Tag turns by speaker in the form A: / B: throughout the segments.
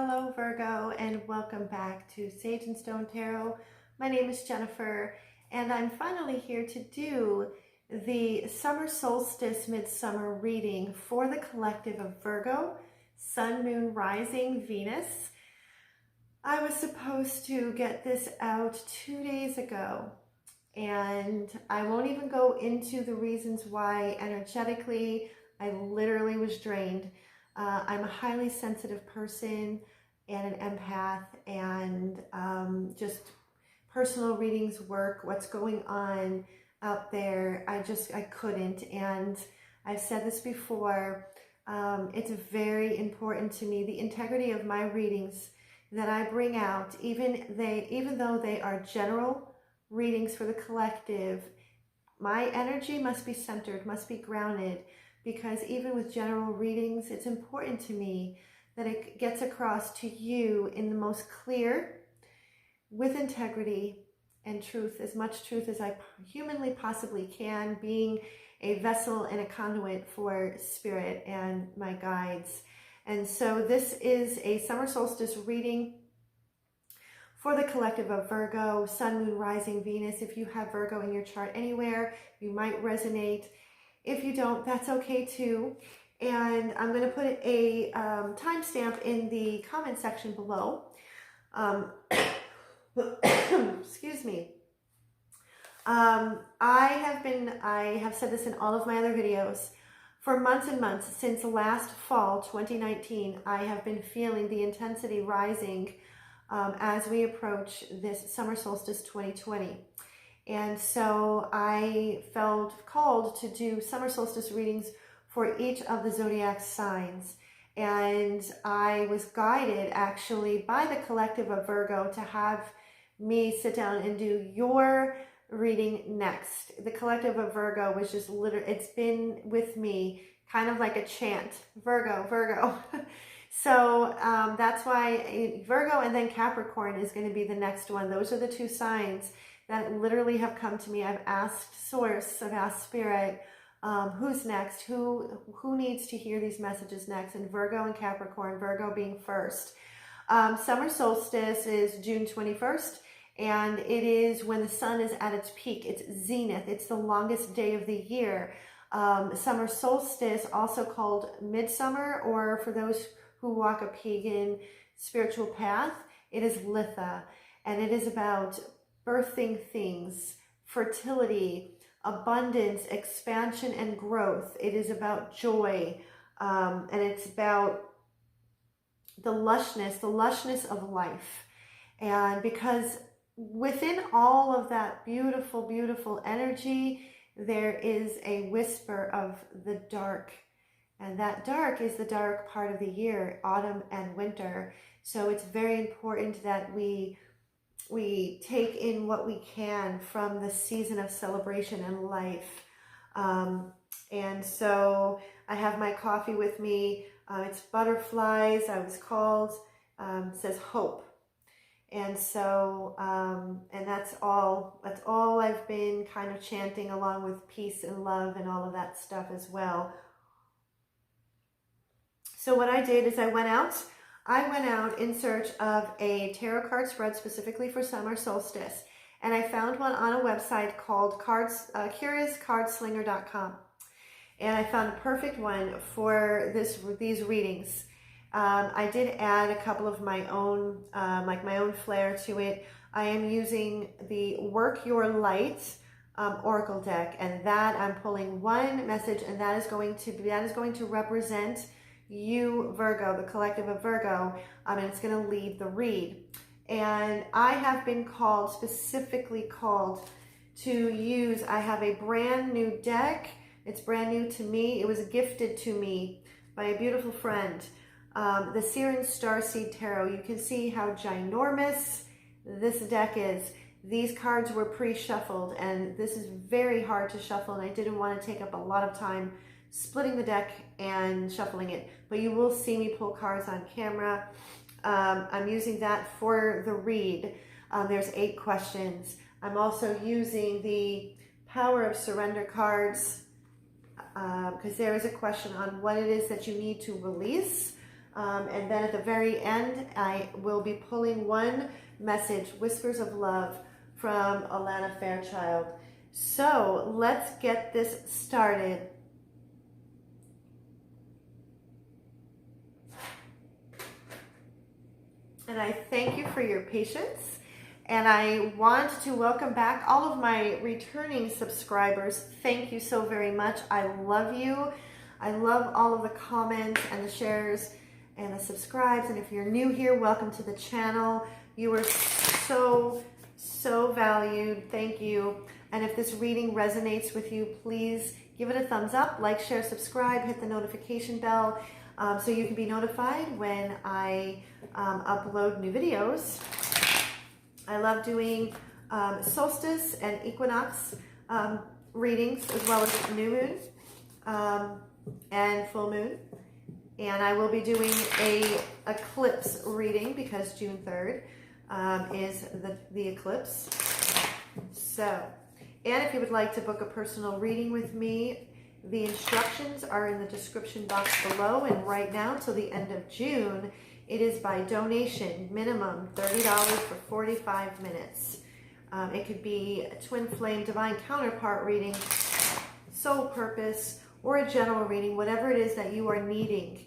A: Hello Virgo, and welcome back to Sage and Stone Tarot. My name is Jennifer, and I'm finally here to do the summer solstice midsummer reading for the collective of Virgo, Sun, Moon, Rising, Venus. I was supposed to get this out 2 days ago, and I won't even go into the reasons why. Energetically, I literally was drained. I'm a highly sensitive person and an empath, and just personal readings work, what's going on out there, I couldn't. And I've said this before, it's very important to me, the integrity of my readings that I bring out, even though they are general readings for the collective, my energy must be centered, must be grounded. Because even with general readings, it's important to me that it gets across to you in the most clear, with integrity and truth, as much truth as I humanly possibly can, being a vessel and a conduit for spirit and my guides. And so this is a summer solstice reading for the collective of Virgo, Sun, Moon, Rising, Venus. If you have Virgo in your chart anywhere, you might resonate. If you don't, that's okay too. And I'm going to put a timestamp in the comment section below. Excuse me. I have said this in all of my other videos. For months and months, since last fall, 2019, I have been feeling the intensity rising as we approach this summer solstice 2020. And so I felt called to do summer solstice readings for each of the zodiac signs. And I was guided actually by the collective of Virgo to have me sit down and do your reading next. The collective of Virgo was just literally, it's been with me kind of like a chant, Virgo, Virgo. So that's why Virgo and then Capricorn is going to be the next one. Those are the two signs that literally have come to me. I've asked Source, I've asked Spirit, who's next, who needs to hear these messages next, and Virgo and Capricorn, Virgo being first. Summer solstice is June 21st, and it is when the sun is at its peak. It's zenith. It's the longest day of the year. Summer solstice, also called Midsummer, or for those who walk a pagan spiritual path, it is Litha, and it is about birthing things, fertility, abundance, expansion, and growth. It is about joy, and it's about the lushness of life. And because within all of that beautiful, beautiful energy, there is a whisper of the dark. And that dark is the dark part of the year, autumn and winter. So it's very important that we take in what we can from the season of celebration and life. And so I have my coffee with me. It's butterflies, I was called, it says hope. And so, and that's all I've been kind of chanting, along with peace and love and all of that stuff as well. So what I did is I went out in search of a tarot card spread specifically for summer solstice, and I found one on a website called CuriousCardSlinger.com, and I found a perfect one for these readings. I did add a couple of my own, like my own flair to it. I am using the Work Your Light Oracle deck, and that I'm pulling one message, and that is going to represent you, Virgo, the collective of Virgo, and it's going to lead the read. And I have been specifically called to use, I have a brand new deck. It's brand new to me. It was gifted to me by a beautiful friend. The Siren Starseed Tarot. You can see how ginormous this deck is. These cards were pre-shuffled, and this is very hard to shuffle, and I didn't want to take up a lot of time splitting the deck and shuffling it, but you will see me pull cards on camera. I'm using that for the read. There's 8 questions. I'm also using the Power of Surrender cards because there is a question on what it is that you need to release. And then at the very end, I will be pulling one message, Whispers of Love, from Alana Fairchild. So let's get this started. And I thank you for your patience. And I want to welcome back all of my returning subscribers. Thank you so very much. I love you. I love all of the comments and the shares and the subscribes. And if you're new here, welcome to the channel. You are so valued. Thank you. And if this reading resonates with you, please give it a thumbs up, like, share, subscribe, hit the notification bell so you can be notified when I upload new videos. I love doing solstice and equinox readings, as well as new moon and full moon. And I will be doing a eclipse reading because June 3rd is the eclipse. So, and if you would like to book a personal reading with me, the instructions are in the description box below. And right now, till the end of June, it is by donation, minimum $30 for 45 minutes. It could be a twin flame divine counterpart reading, soul purpose, or a general reading, whatever it is that you are needing.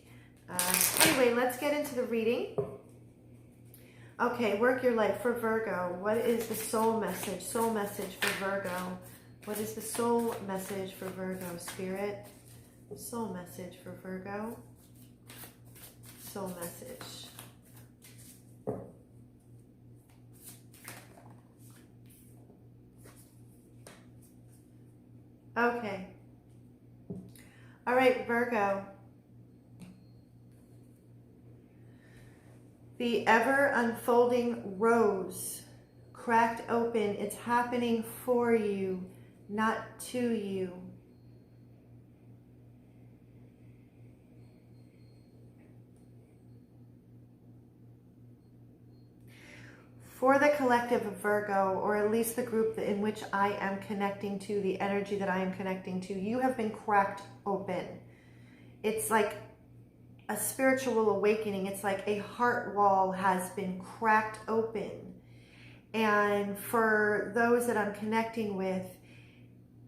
A: Anyway, let's get into the reading. Okay, work your life for Virgo. What is the soul message? Soul message for Virgo. What is the soul message for Virgo, Spirit? Soul message for Virgo. Soul message. Okay. All right, Virgo. The ever unfolding rose cracked open. It's happening for you, not to you. For the collective of Virgo, or at least the group in which I am connecting to, the energy that I am connecting to, you have been cracked open. It's like a spiritual awakening. It's like a heart wall has been cracked open. And for those that I'm connecting with,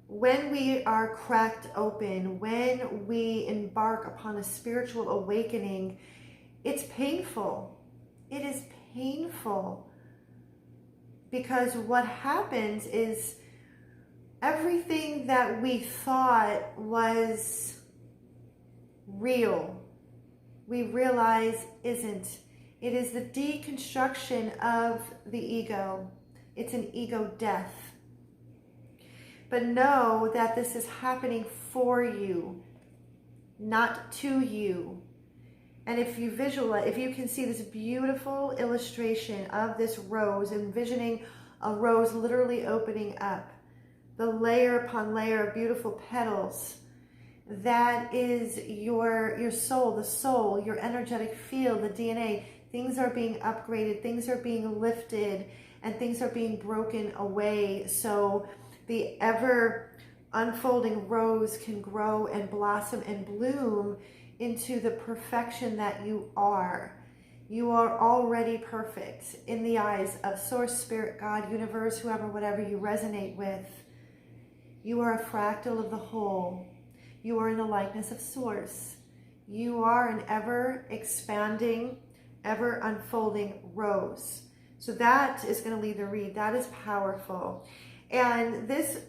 A: when we are cracked open, when we embark upon a spiritual awakening, it's painful. It is painful. Because what happens is everything that we thought was real, we realize isn't. It is the deconstruction of the ego. It's an ego death. But know that this is happening for you, not to you. And if you visualize, if you can see this beautiful illustration of this rose, envisioning a rose literally opening up, the layer upon layer of beautiful petals, that is your soul, the soul, your energetic field, the DNA. Things are being upgraded, things are being lifted, and things are being broken away. So the ever unfolding rose can grow and blossom and bloom into the perfection that you are. You are already perfect in the eyes of Source, Spirit, God, Universe, whoever, whatever you resonate with. You are a fractal of the whole. You are in the likeness of Source. You are an ever expanding, ever unfolding rose. So that is going to lead the read. That is powerful. And this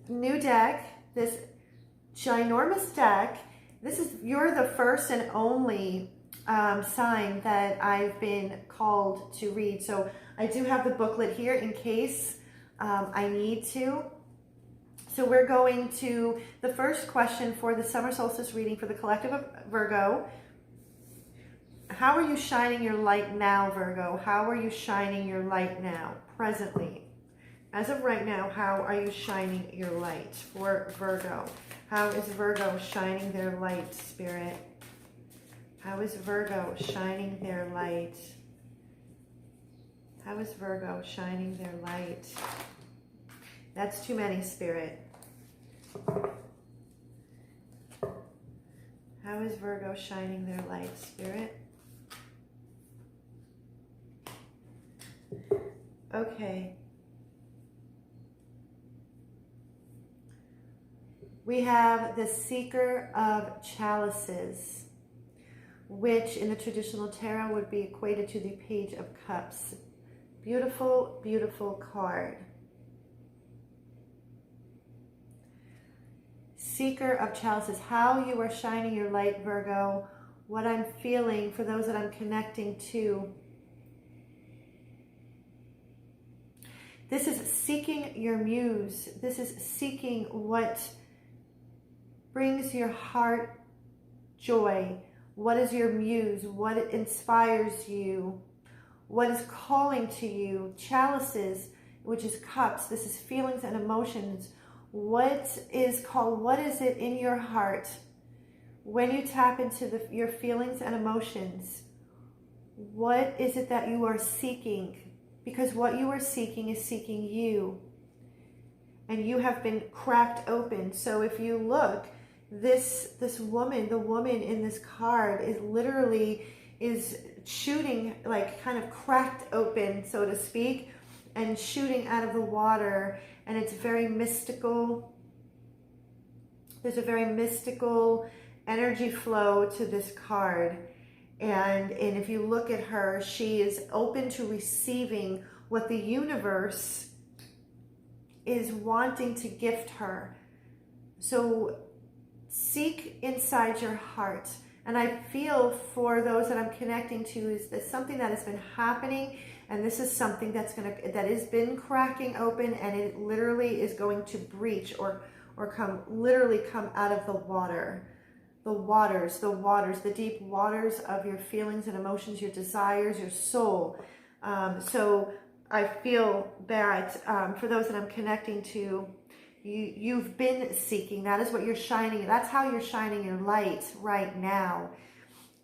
A: new deck, this ginormous deck, you're the first and only sign that I've been called to read. So I do have the booklet here in case I need to. So we're going to the first question for the summer solstice reading for the collective of Virgo. How are you shining your light now, Virgo? How are you shining your light now, presently? As of right now, how are you shining your light for Virgo? How is Virgo shining their light, Spirit? How is Virgo shining their light? How is Virgo shining their light? That's too many, Spirit. How is Virgo shining their light, Spirit? Okay. We have the Seeker of Chalices, which in the traditional tarot would be equated to the Page of Cups. Beautiful, beautiful card. Seeker of Chalices, how you are shining your light, Virgo, what I'm feeling for those that I'm connecting to. This is seeking your muse. This is seeking what brings your heart joy. What is your muse? What inspires you? What is calling to you? Chalices, which is cups. This is feelings and emotions. What is it in your heart when you tap into your feelings and emotions? What is it that you are seeking? Because what you are seeking is seeking you. And you have been cracked open. So if you look, this woman, the woman in this card is literally shooting, like kind of cracked open, so to speak, and shooting out of the water. And it's very mystical. There's a very mystical energy flow to this card. And if you look at her, she is open to receiving what the universe is wanting to gift her. So seek inside your heart. And I feel for those that I'm connecting to is that something that has been happening, and this is something that has been cracking open, and it literally is going to breach or come out of the water. The waters, the deep waters of your feelings and emotions, your desires, your soul. So I feel that for those that I'm connecting to, you've been seeking. That is what you're shining. That's how you're shining your light right now,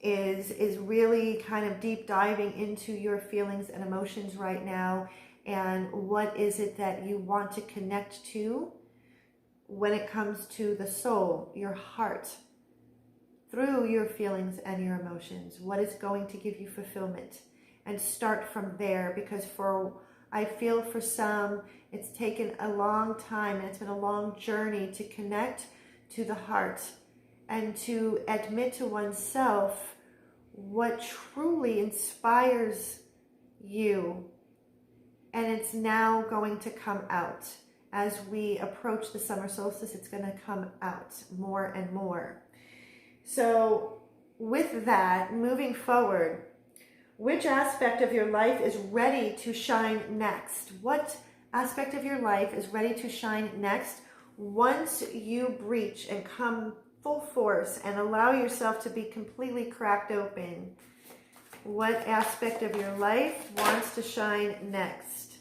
A: is really kind of deep diving into your feelings and emotions right now. And what is it that you want to connect to when it comes to the soul, your heart, through your feelings and your emotions? What is going to give you fulfillment? And start from there, because I feel for some, it's taken a long time and it's been a long journey to connect to the heart and to admit to oneself what truly inspires you. And it's now going to come out. As we approach the summer solstice, it's going to come out more and more. So with that, moving forward, which aspect of your life is ready to shine next? What aspect of your life is ready to shine next once you breach and come full force and allow yourself to be completely cracked open? What aspect of your life wants to shine next?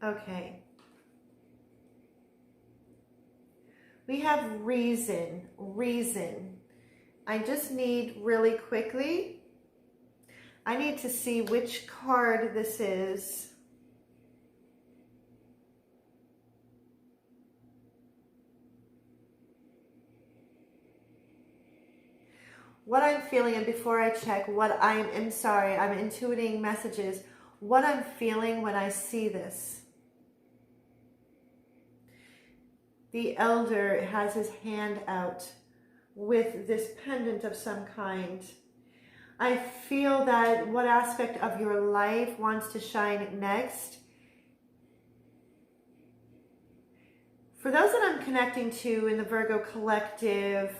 A: Okay. We have reason. I just need really quickly, I need to see which card this is. What I'm feeling, and before I check what I'm intuiting messages, what I'm feeling when I see this. The elder has his hand out with this pendant of some kind. I feel that what aspect of your life wants to shine next? For those that I'm connecting to in the Virgo collective,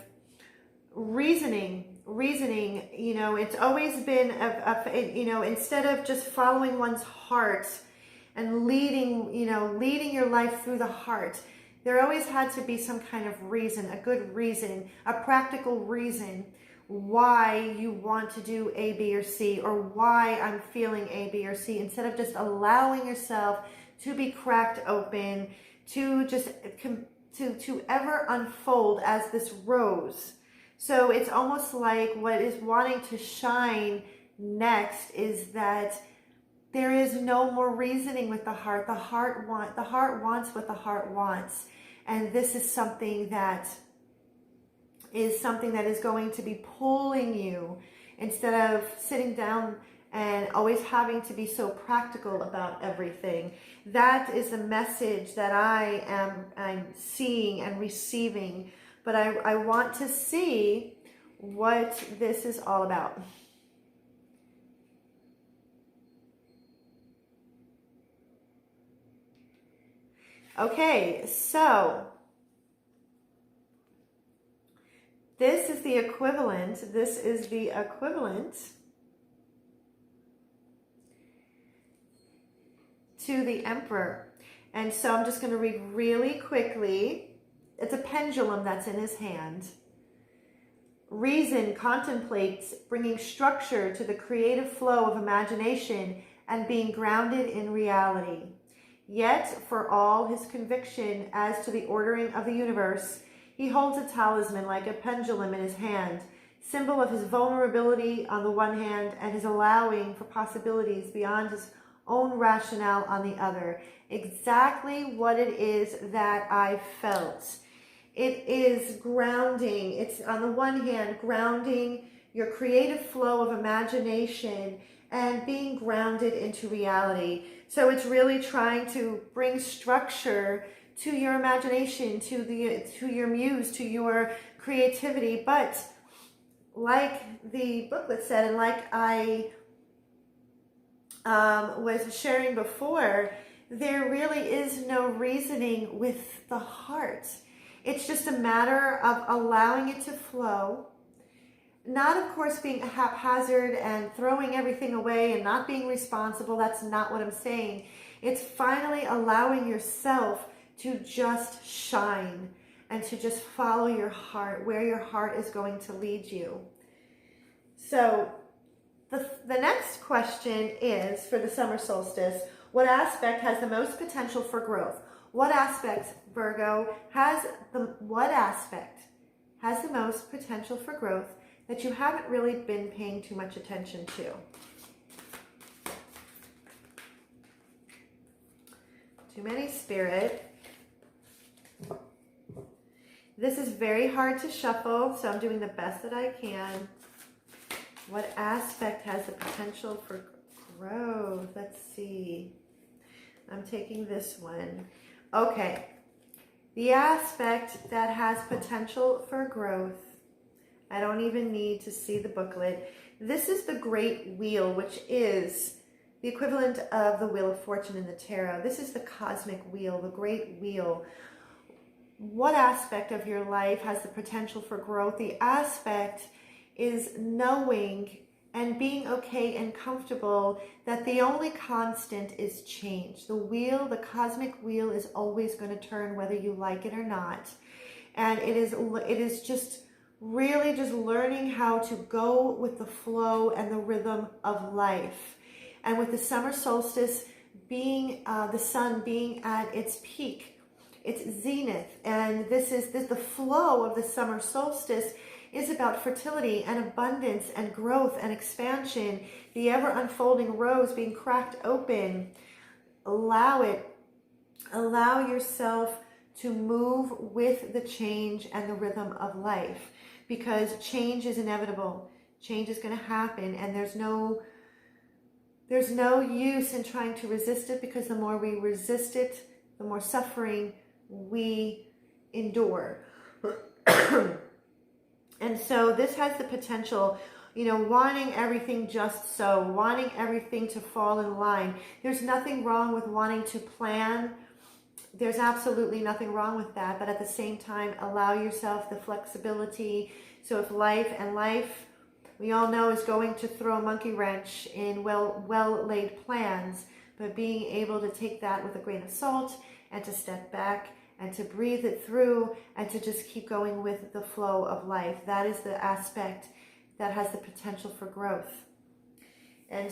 A: reasoning, it's always been, instead of just following one's heart and leading your life through the heart, there always had to be some kind of reason, a good reason, a practical reason why you want to do A, B, or C, or why I'm feeling A, B, or C, instead of just allowing yourself to be cracked open, to just to ever unfold as this rose. So it's almost like what is wanting to shine next is that there is no more reasoning with the heart. The heart wants what the heart wants. And this is something that is something that is going to be pulling you instead of sitting down and always having to be so practical about everything. That is the message that I'm seeing and receiving. But I want to see what this is all about. Okay, so this is the equivalent. This is the equivalent to the Emperor. And so I'm just going to read really quickly. It's a pendulum that's in his hand. Reason contemplates bringing structure to the creative flow of imagination and being grounded in reality. Yet, for all his conviction as to the ordering of the universe, he holds a talisman like a pendulum in his hand, symbol of his vulnerability on the one hand and his allowing for possibilities beyond his own rationale on the other. Exactly what it is that I felt. It is grounding. It's on the one hand grounding your creative flow of imagination and being grounded into reality. So it's really trying to bring structure to your imagination, to your muse, to your creativity. But like the booklet said, and like I was sharing before, there really is no reasoning with the heart. It's just a matter of allowing it to flow. Not, of course, being haphazard and throwing everything away and not being responsible. That's not what I'm saying. It's finally allowing yourself to just shine and to just follow your heart, where your heart is going to lead you. So the next question is, for the summer solstice, what aspect has the most potential for growth? What aspect, Virgo, what aspect has the most potential for growth that you haven't really been paying too much attention to? Too many, Spirit. This is very hard to shuffle, so I'm doing the best that I can. What aspect has the potential for growth? Let's see. I'm taking this one. Okay. The aspect that has potential for growth. I don't even need to see the booklet. This is the Great Wheel, which is the equivalent of the Wheel of Fortune in the tarot. This is the cosmic wheel, the Great Wheel. What aspect of your life has the potential for growth? The aspect is knowing and being okay and comfortable that the only constant is change. The wheel, the cosmic wheel, is always going to turn whether you like it or not. And it is just really just learning how to go with the flow and the rhythm of life. And with the summer solstice being the sun being at its peak, its zenith, and this the flow of the summer solstice is about fertility and abundance and growth and expansion, the ever unfolding rose being cracked open. Allow it. Allow yourself to move with the change and the rhythm of life, because change is inevitable. Change is going to happen, and there's no use in trying to resist it, because the more we resist it, the more suffering we endure. And so this has the potential, wanting everything just so, wanting everything to fall in line. There's nothing wrong with wanting to plan. There's absolutely nothing wrong with that. But at the same time, allow yourself the flexibility. So if life, we all know, is going to throw a monkey wrench in well-laid plans, but being able to take that with a grain of salt and to step back and to breathe it through and to just keep going with the flow of life. That is the aspect that has the potential for growth. And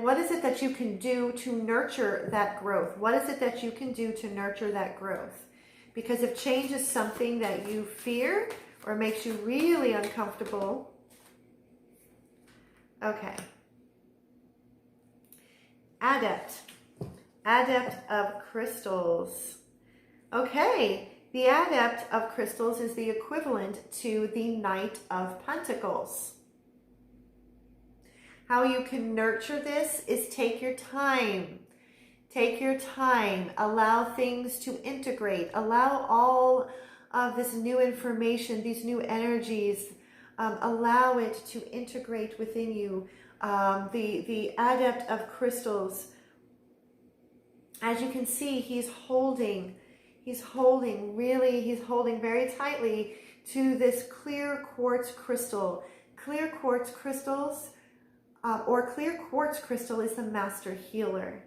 A: what is it that you can do to nurture that growth? What is it that you can do to nurture that growth? Because if change is something that you fear or makes you really uncomfortable, okay. Adept of crystals. Okay, The Adept of Crystals is the equivalent to the Knight of Pentacles. How you can nurture this is take your time. Take your time. Allow things to integrate. Allow all of this new information, these new energies, allow it to integrate within you. The Adept of Crystals, as you can see, he's holding very tightly to this clear quartz crystal. Clear quartz crystals, clear quartz crystal is the master healer.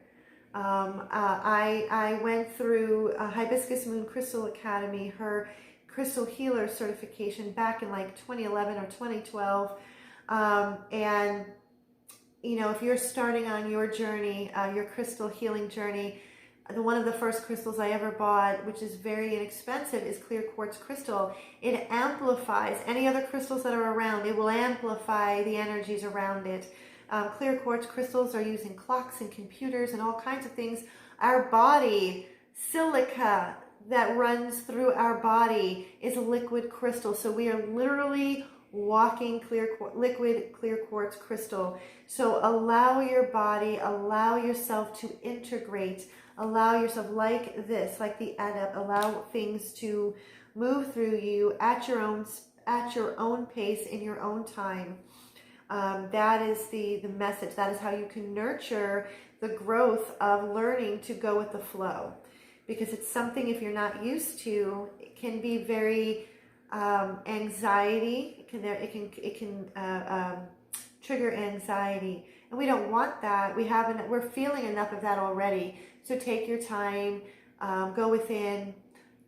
A: I went through Hibiscus Moon Crystal Academy, her crystal healer certification back in like 2011 or 2012. And you know, if you're starting on your journey, your crystal healing journey, one of the first crystals I ever bought, which is very inexpensive, is clear quartz crystal. It amplifies any other crystals that are around. It will amplify the energies around it. Clear quartz crystals are used in clocks and computers and all kinds of things. Our body, silica that runs through our body is a liquid crystal. So we are literally walking liquid clear quartz crystal. So allow your body, allow yourself to integrate, allow yourself like this, like the Adept, allow things to move through you at your own pace, in your own time. That is the message. That is how you can nurture the growth of learning to go with the flow. Because it's something, if you're not used to, it can be very anxiety. It can trigger anxiety, and we don't want that. We're feeling enough of that already. So take your time, go within,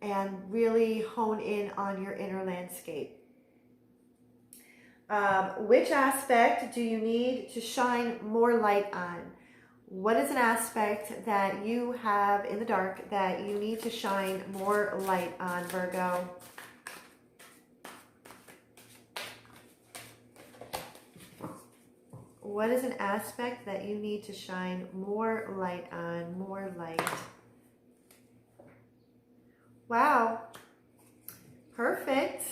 A: and really hone in on your inner landscape. Which aspect do you need to shine more light on? What is an aspect that you have in the dark that you need to shine more light on, Virgo? What is an aspect that you need to shine more light on? More light. Wow. Perfect.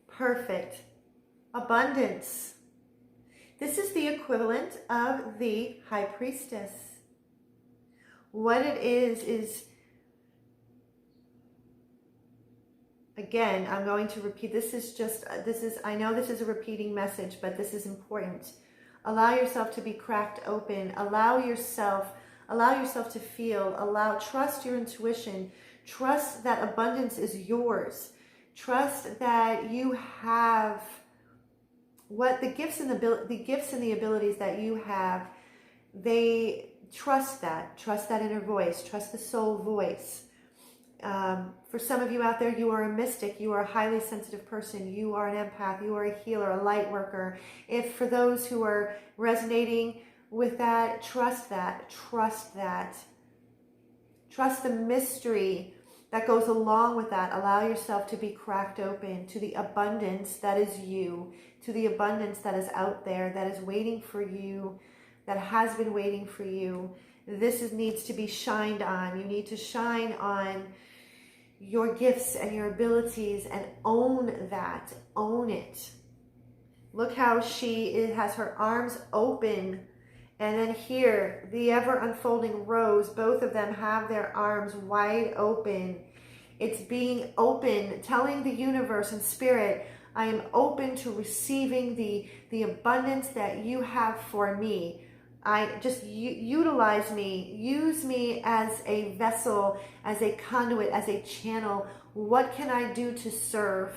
A: Perfect. Abundance. This is the equivalent of the High Priestess. What it is, again, I'm going to repeat, I know this is a repeating message, but this is important. Allow yourself to be cracked open. Allow yourself to feel, trust your intuition. Trust that abundance is yours. Trust that you have what the gifts and the abilities that you have. Trust that inner voice, trust the soul voice. For some of you out there, you are a mystic, you are a highly sensitive person, you are an empath, you are a healer, a light worker. If for those who are resonating with that, trust that. Trust the mystery that goes along with that. Allow yourself to be cracked open to the abundance that is you, to the abundance that is out there, that is waiting for you, that has been waiting for you. This needs to be shined on. You need to shine on your gifts and your abilities and own that. Own it. Look how she has her arms open. And then here, the ever unfolding rose, both of them have their arms wide open. It's being open, telling the universe and spirit, I am open to receiving the abundance that you have for me. I just utilize me, use me as a vessel, as a conduit, as a channel. What can I do to serve?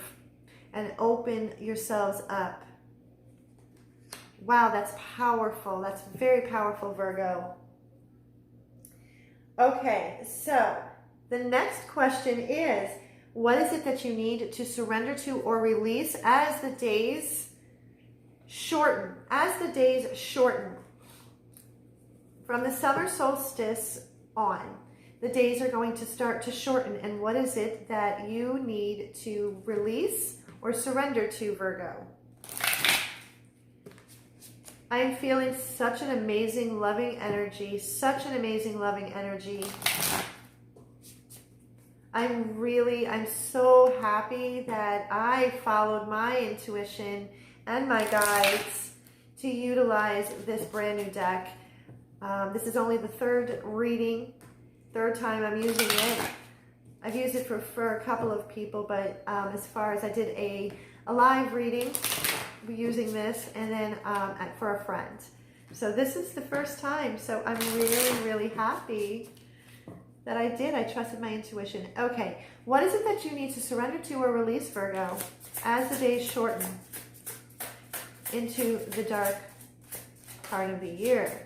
A: And open yourselves up. Wow, that's powerful. That's very powerful, Virgo. Okay, so the next question is, what is it that you need to surrender to or release as the days shorten? As the days shorten. From the summer solstice on, the days are going to start to shorten. And what is it that you need to release or surrender to, Virgo? I am feeling such an amazing, loving energy, such an amazing, loving energy. I'm so happy that I followed my intuition and my guides to utilize this brand new deck. This is only the third time I'm using it. I've used it for a couple of people, but as far as I did a live reading using this, and then for a friend. So this is the first time. So I'm really, really happy that I did. I trusted my intuition. Okay, what is it that you need to surrender to or release, Virgo, as the days shorten into the dark part of the year?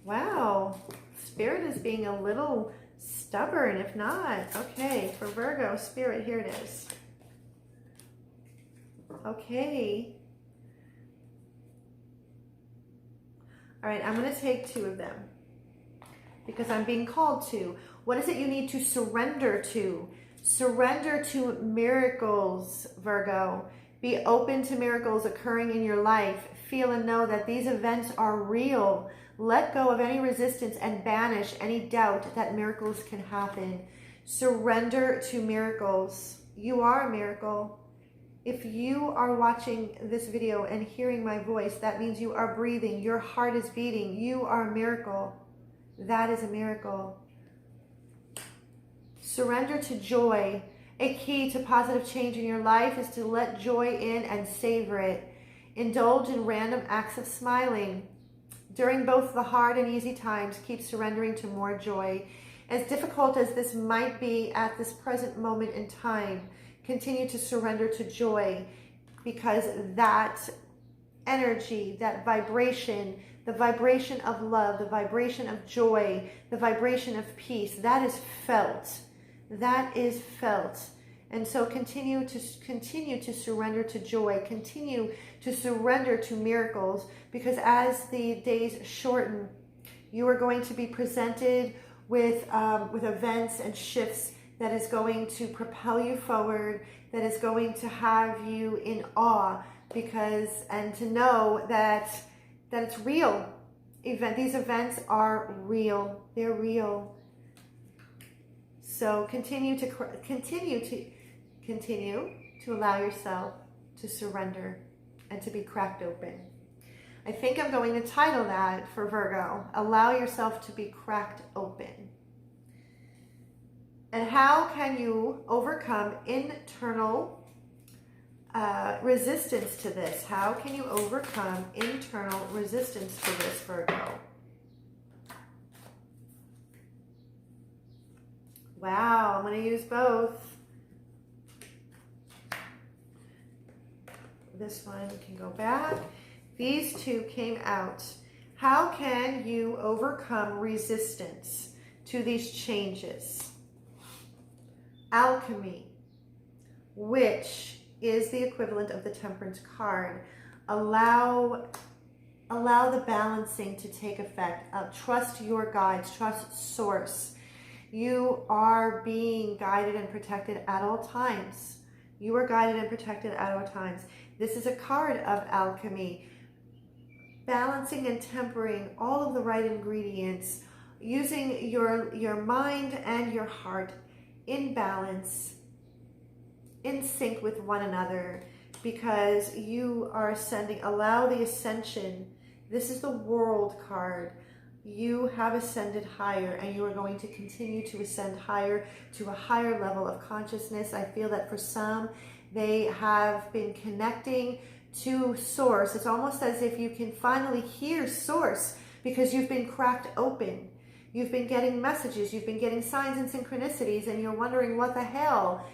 A: Wow, Spirit is being a little stubborn, if not. Okay, for Virgo, Spirit, here it is. Okay. All right, I'm going to take two of them because I'm being called to. What is it you need to surrender to? Surrender to miracles, Virgo. Be open to miracles occurring in your life. Feel and know that these events are real. Let go of any resistance and banish any doubt that miracles can happen. Surrender to miracles. You are a miracle. If you are watching this video and hearing my voice, that means you are breathing. Your heart is beating. You are a miracle. That is a miracle. Surrender to joy. A key to positive change in your life is to let joy in and savor it. Indulge in random acts of smiling. During both the hard and easy times, keep surrendering to more joy. As difficult as this might be at this present moment in time, continue to surrender to joy, because that energy, that vibration, the vibration of love, the vibration of joy, the vibration of peace, that is felt. That is felt. And so continue to surrender to joy. Continue to surrender to miracles, because as the days shorten, you are going to be presented with events and shifts that is going to propel you forward, that is going to have you in awe, and to know that it's real. These events are real. They're real. So continue to allow yourself to surrender and to be cracked open. I think I'm going to title that for Virgo, Allow Yourself to be Cracked Open. And how can you overcome internal resistance to this? How can you overcome internal resistance to this, Virgo? Wow, I'm going to use both. This one can go back. These two came out. How can you overcome resistance to these changes? Alchemy, which is the equivalent of the Temperance card. Allow the balancing to take effect. Trust your guides. Trust Source. You are being guided and protected at all times. You are guided and protected at all times. This is a card of alchemy. Balancing and tempering all of the right ingredients. Using your mind and your heart in balance, in sync with one another, because you are ascending. Allow the ascension. This is the World card. You have ascended higher, and you are going to continue to ascend higher to a higher level of consciousness. I feel that for some, they have been connecting to Source. It's almost as if you can finally hear Source because you've been cracked open. You've been getting messages, you've been getting signs and synchronicities, and you're wondering what the hell.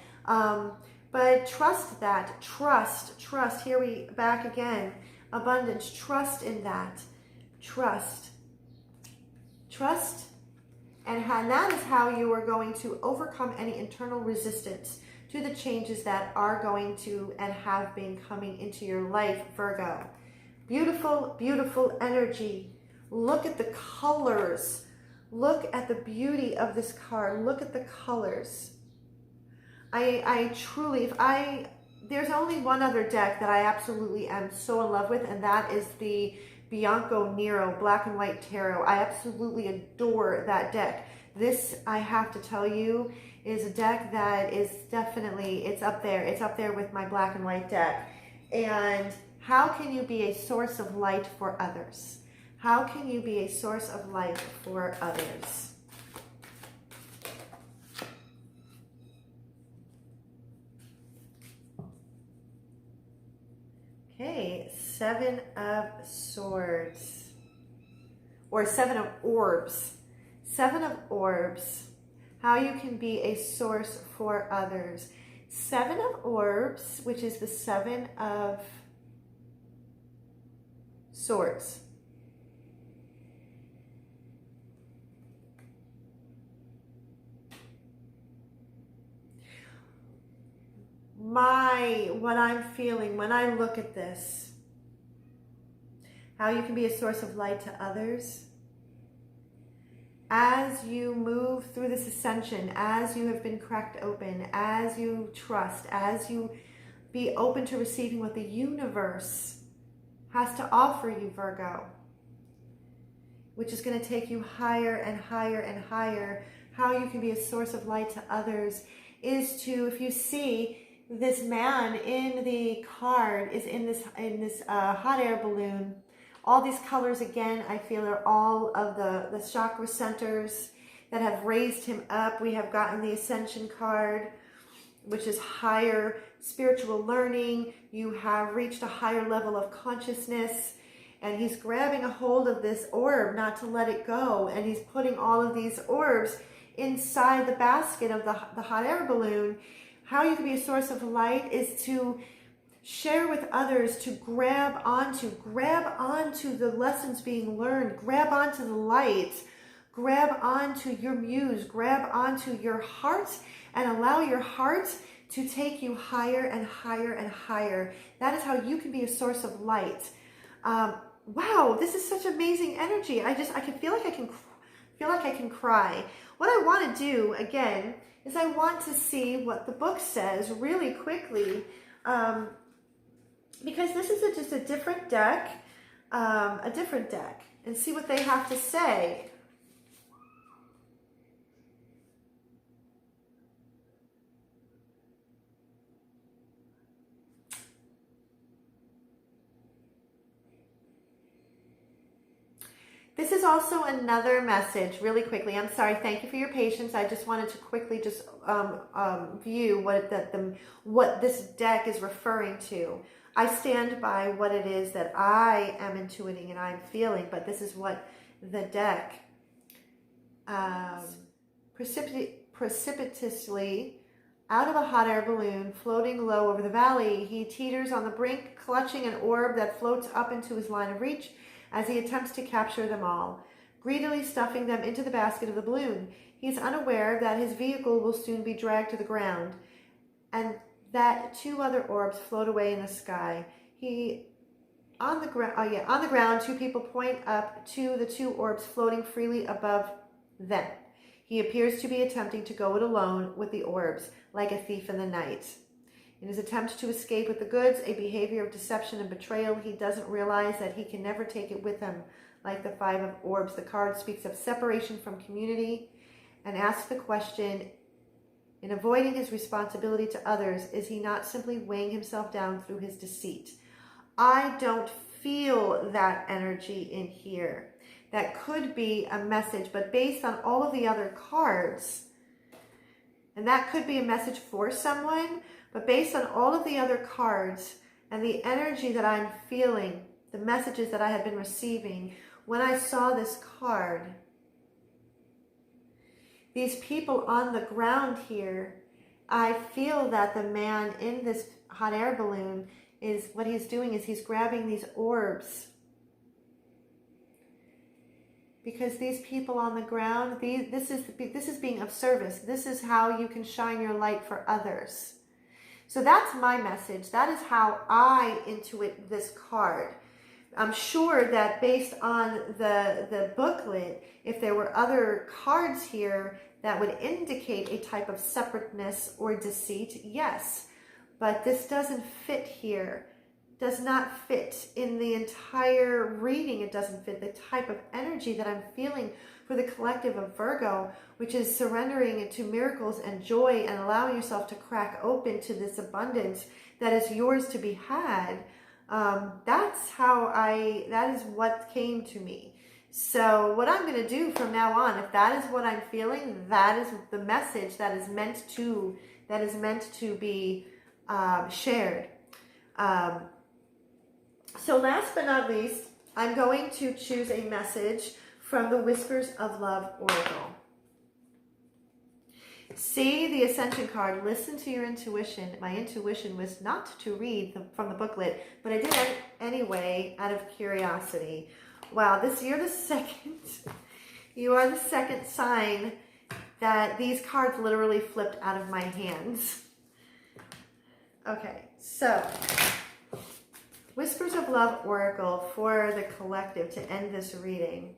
A: But trust that. Trust. Here we back again. Abundance. Trust in that. Trust. And that is how you are going to overcome any internal resistance to the changes that are going to and have been coming into your life, Virgo. Beautiful, beautiful energy. Look at the colors. Look at the beauty of this card. Look at the colors. I truly, if I there's only one other deck that I absolutely am so in love with, and that is the Bianco Nero Black and White Tarot. I absolutely adore that deck. This, I have to tell you, is a deck that is definitely, it's up there. It's up there with my Black and White deck. And how can you be a source of light for others? How can you be a source of light for others? Okay, Seven of Swords, or Seven of Orbs. Seven of Orbs, how you can be a source for others. Seven of Orbs, which is the Seven of Swords. What I'm feeling when I look at this, how you can be a source of light to others. As you move through this ascension, as you have been cracked open, as you trust, as you be open to receiving what the universe has to offer you, Virgo, which is going to take you higher and higher and higher. How you can be a source of light to others is to, if you see this man in the card is in this hot air balloon. All these colors, again, I feel are all of the chakra centers that have raised him up. We have gotten the Ascension card, which is higher spiritual learning. You have reached a higher level of consciousness. And he's grabbing a hold of this orb not to let it go. And he's putting all of these orbs inside the basket of the hot air balloon. How you can be a source of light is to share with others, to grab onto the lessons being learned, grab onto the light, grab onto your muse, grab onto your heart, and allow your heart to take you higher and higher and higher. That is how you can be a source of light. Wow, this is such amazing energy. I can feel like I can cry. What I want to do again is I want to see what the book says really quickly. Because this is just a different deck, and see what they have to say. This is also another message, really quickly. I'm sorry, thank you for your patience. I just wanted to quickly just view what this deck is referring to. I stand by what it is that I am intuiting and I'm feeling, but this is what the deck precipitously out of a hot air balloon floating low over the valley. He teeters on the brink, clutching an orb that floats up into his line of reach as he attempts to capture them all, greedily stuffing them into the basket of the balloon. He is unaware that his vehicle will soon be dragged to the ground, and that two other orbs float away in the sky. On the ground, two people point up to the two orbs floating freely above them. He appears to be attempting to go it alone with the orbs, like a thief in the night. In his attempt to escape with the goods, a behavior of deception and betrayal, he doesn't realize that he can never take it with him. Like the Five of Orbs, the card speaks of separation from community and asks the question, in avoiding his responsibility to others, is he not simply weighing himself down through his deceit? I don't feel that energy in here. That could be a message, but based on all of the other cards, and that could be a message for someone, but based on all of the other cards and the energy that I'm feeling, the messages that I have been receiving, when I saw this card, these people on the ground here, I feel that the man in this hot air balloon is, what he's doing is he's grabbing these orbs. Because these people on the ground, this is being of service. This is how you can shine your light for others. So that's my message. That is how I intuit this card. I'm sure that based on the booklet, if there were other cards here that would indicate a type of separateness or deceit, yes. but this doesn't fit here. Does not fit in the entire reading. It doesn't fit the type of energy that I'm feeling for the collective of Virgo, which is surrendering into miracles and joy and allowing yourself to crack open to this abundance that is yours to be had. That is what came to me. So what I'm going to do from now on, if that is what I'm feeling, that is the message that is meant to be shared. So last but not least, I'm going to choose a message from the Whispers of Love Oracle. See the Ascension card. Listen to your intuition. My intuition was not to read from the booklet, but I did anyway out of curiosity. Wow, you're the second. You are the second sign that these cards literally flipped out of my hands. Okay, so Whispers of Love Oracle for the collective to end this reading.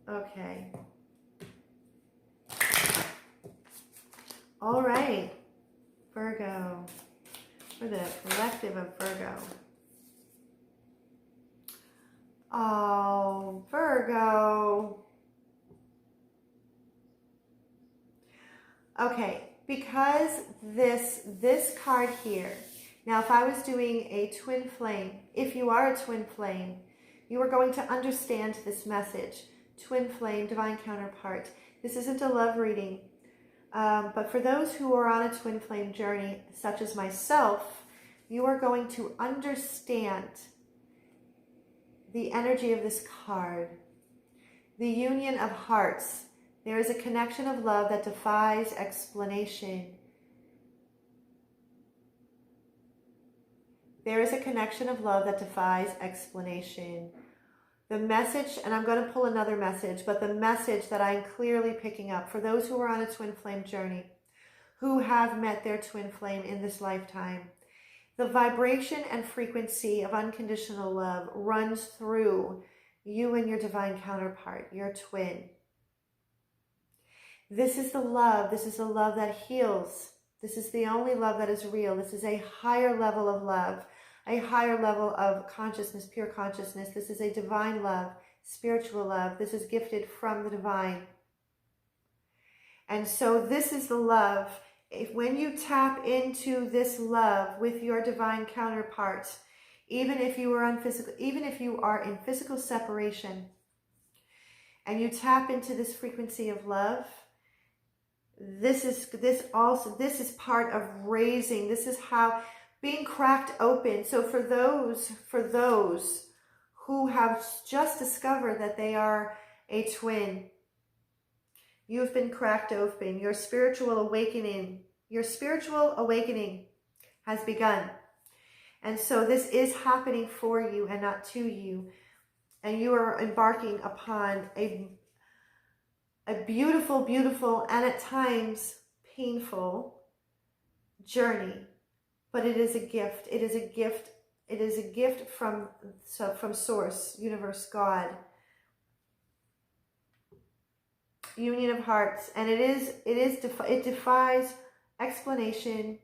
A: Okay. All right, Virgo, for the collective of Virgo. Oh, Virgo. Okay, because this card here, now if I was doing a twin flame, if you are a twin flame, you are going to understand this message. Twin flame, divine counterpart. This isn't a love reading, but for those who are on a twin flame journey, such as myself, you are going to understand the energy of this card. The union of hearts. There is a connection of love that defies explanation. There is a connection of love that defies explanation. The message, and I'm going to pull another message, but the message that I'm clearly picking up for those who are on a twin flame journey, who have met their twin flame in this lifetime, the vibration and frequency of unconditional love runs through you and your divine counterpart, your twin. This is the love. This is the love that heals. This is the only love that is real. This is a higher level of love, a higher level of consciousness, pure consciousness. This is a divine love, spiritual love. This is gifted from the divine. And so this is the love. When you tap into this love with your divine counterpart, even if you are in physical separation, and you tap into this frequency of love, this is part of raising. This is how being cracked open. So for those who have just discovered that they are a twin, you've been cracked open. Your spiritual awakening has begun. And so this is happening for you and not to you. And you are embarking upon a beautiful, beautiful, and at times painful journey. But it is a gift. It is a gift. It is a gift from Source, Universe, God. Union of hearts. And it defies explanation.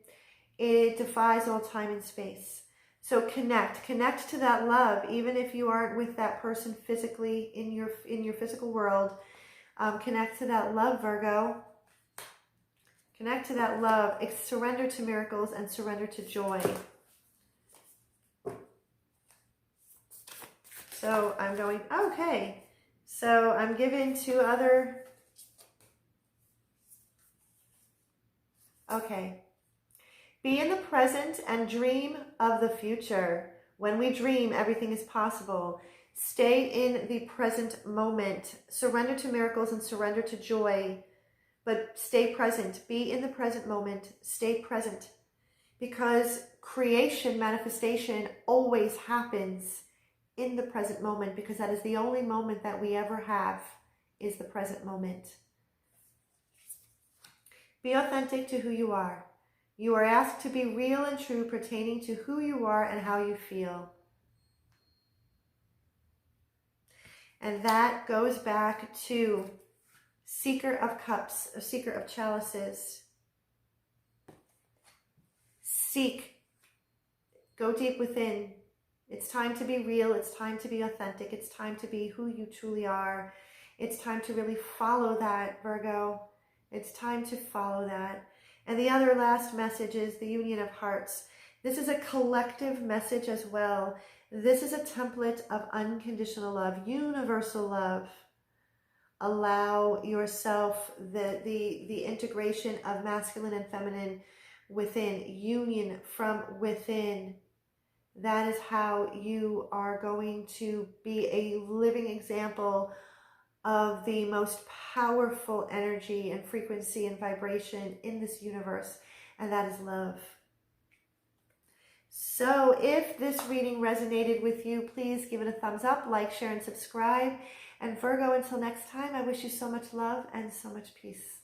A: It defies all time and space. So connect to that love, even if you aren't with that person physically in your physical world. Connect to that love, Virgo. Connect to that love. Surrender to miracles and surrender to joy. So I'm going, okay. So I'm giving two other, okay. Be in the present and dream of the future. When we dream, everything is possible. Stay in the present moment. Surrender to miracles and surrender to joy. But stay present. Be in the present moment. Stay present. Because creation, manifestation always happens in the present moment, because that is the only moment that we ever have, is the present moment. Be authentic to who you are. You are asked to be real and true pertaining to who you are and how you feel. And that goes back to Seeker of Cups, or Seeker of Chalices. Seek. Go deep within. It's time to be real. It's time to be authentic. It's time to be who you truly are. It's time to really follow that, Virgo. It's time to follow that. And the other last message is the union of hearts. This is a collective message as well. This is a template of unconditional love, universal love. Allow yourself the integration of masculine and feminine within, union from within. That is how you are going to be a living example of the most powerful energy and frequency and vibration in this universe, and that is love. So if this reading resonated with you, please give it a thumbs up, like, share, and subscribe. And Virgo, until next time, I wish you so much love and so much peace.